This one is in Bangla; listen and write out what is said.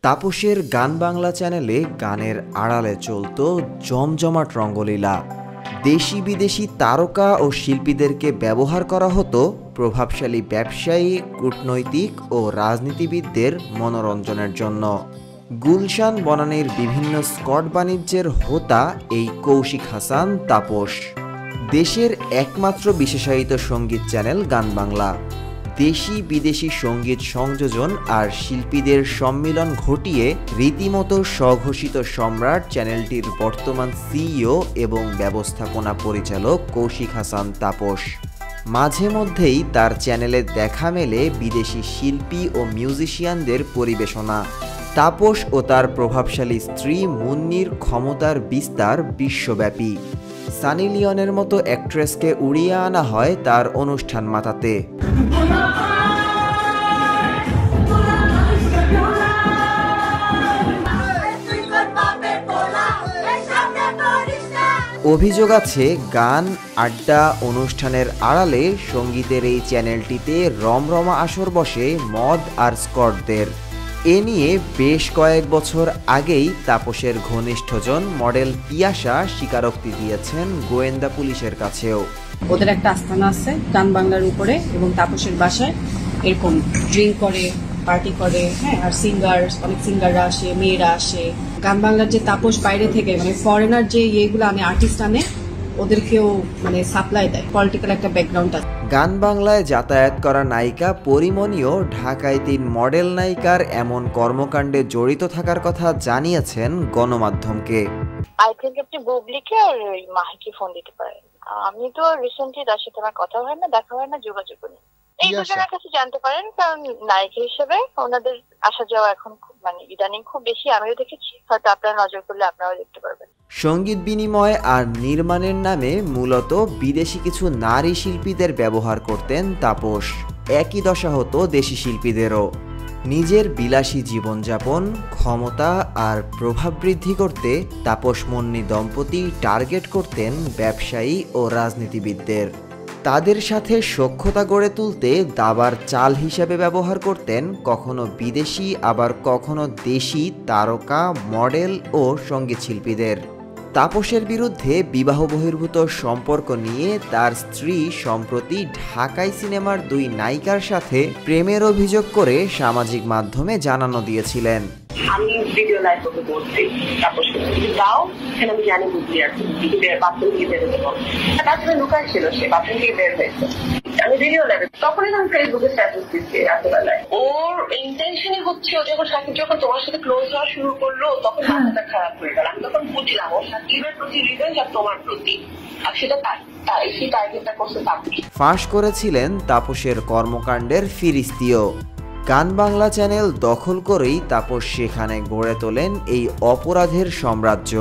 তাপসের গান বাংলা চ্যানেলে গানের আড়ালে চলত জমজমাট রঙ্গলীলা। দেশি বিদেশি তারকা ও শিল্পীদেরকে ব্যবহার করা হতো প্রভাবশালী ব্যবসায়ী, কূটনৈতিক ও রাজনীতিবিদদের মনোরঞ্জনের জন্য। গুলশান বনানীর বিভিন্ন স্কট বাণিজ্যের হোতা এই কৌশিক হাসান তাপস। দেশের একমাত্র বিশেষায়িত সঙ্গীত চ্যানেল গান বাংলা। দেশি বিদেশি সঙ্গীত সংযোজন আর শিল্পীদের সম্মিলন ঘটিয়ে রীতিমতো স্বঘোষিত সম্রাট চ্যানেলটির বর্তমান সিইও এবং ব্যবস্থাপনা পরিচালক কৌশিক হাসান তাপস। মাঝে মধ্যেই তার চ্যানেলে দেখা মেলে বিদেশি শিল্পী ও মিউজিশিয়ানদের পরিবেশনা। তাপস ও তার প্রভাবশালী স্ত্রী মুন্নির ক্ষমতার বিস্তার বিশ্বব্যাপী। সানি লিওনের মতো অ্যাক্ট্রেসকে উড়িয়ে আনা হয় তার অনুষ্ঠান মাতাতে। অভিযোগ আছে, গান, আড্ডা, অনুষ্ঠানের আড়ালে সঙ্গীতের এই চ্যানেলটিতে রমরমা আসর বসে মদ আর স্কটদের। এ নিয়ে বেশ কয়েক বছর আগেই তাপসের ঘনিষ্ঠজন মডেল পিয়াসা স্বীকারোক্তি দিয়েছেন গোয়েন্দা পুলিশের কাছেও। ওদের একটা আস্থানা আছে গান বাংলার উপরে, এবং তাপসের বাসায় এরকম ড্রিঙ্ক করে, পার্টি করে, হ্যাঁ, আর অনেক সিঙ্গাররা আসে, মেয়েরা আসে। গান বাংলার যে তাপস বাইরে থেকে মানে ফরেনার যে ইয়েগুলো আনে, আর্টিস্ট আনে, ওদেরকেও মানে সাপ্লাই দেয়। পলিটিক্যাল একটা ব্যাকগ্রাউন্ড আছে। গান বাংলায় যাতায়াত করা নায়িকা পরিমণিও ঢাকায় 3 মডেল নায়িকার এমন কর্মকাণ্ডে জড়িত থাকার কথা জানিয়েছেন গণমাধ্যমকে। আই থিংক আপনি বুবলিকে আর ওই মাহিকে ফোন দিতে পারেন। আমি তো রিসেন্টলি তার সাথে আমার কথা হয় না, দেখা হয় না, যোগাযোগ নেই। এই দুজনের কাছে জানতে পারেন, কারণ নায়িকা হিসেবে ওনাদের আসা যাওয়া এখন মানে ইদানিং খুব বেশি আমিও দেখেছি। হয়তো আপনারা নজর করলে আপনারাও দেখতে পারবেন। সঙ্গীত বিনিময় আর নির্মাণের নামে মূলত বিদেশি কিছু নারী শিল্পীদের ব্যবহার করতেন তাপস। একই দশা হতো দেশি শিল্পীদেরও। নিজের বিলাসী জীবনযাপন, ক্ষমতা আর প্রভাব বৃদ্ধি করতে তাপস মুন্নি দম্পতি টার্গেট করতেন ব্যবসায়ী ও রাজনীতিবিদদের। তাদের সাথে সখ্যতা গড়ে তুলতে দাবার চাল হিসেবে ব্যবহার করতেন কখনো বিদেশি, আবার কখনো দেশি তারকা, মডেল ও সঙ্গীত শিল্পীদের। তাপসের বিরুদ্ধে বিবাহ বহির্ভূত সম্পর্ক নিয়ে তার স্ত্রী সম্প্রতি ঢাকাই সিনেমার 2 নায়িকার সাথে প্রেমের অভিযোগ করে সামাজিক মাধ্যমে জানানো দিয়েছিলেন। আমি ভিডিও লাইভ করতে বলছি তাপসকে, যাও সেখানে আমি জানি বুঝলি আর বাথরুম থেকে বেরোতে পারবো। তাছাড়া লুকার ছিল, সে বাথরুম থেকে বের হয়েছে। আমি ভিডিও লাইভ তখনই আমি ফেসবুকে স্ট্যাটাস দিচ্ছি রাতেবেলায়। ওর ইন্টেনশনই হচ্ছে, ও যখন সাকিব যখন তোমার সাথে ক্লোজ হওয়া শুরু করলো তখন মাথাটা খারাপ হয়ে গেল। আমি তখন বুঝলাম ও সাকিবের প্রতি রিভেঞ্জ আর তোমার প্রতি, আর সেটা সেই টার্গেটটা করছে তাপস। ফাঁস করেছিলেন তাপসের কর্মকাণ্ডের ফিরিস্তিও। গান বাংলা চ্যানেল দখল করেই তাপস সেখানে গড়ে তোলেন এই অপরাধের সাম্রাজ্য।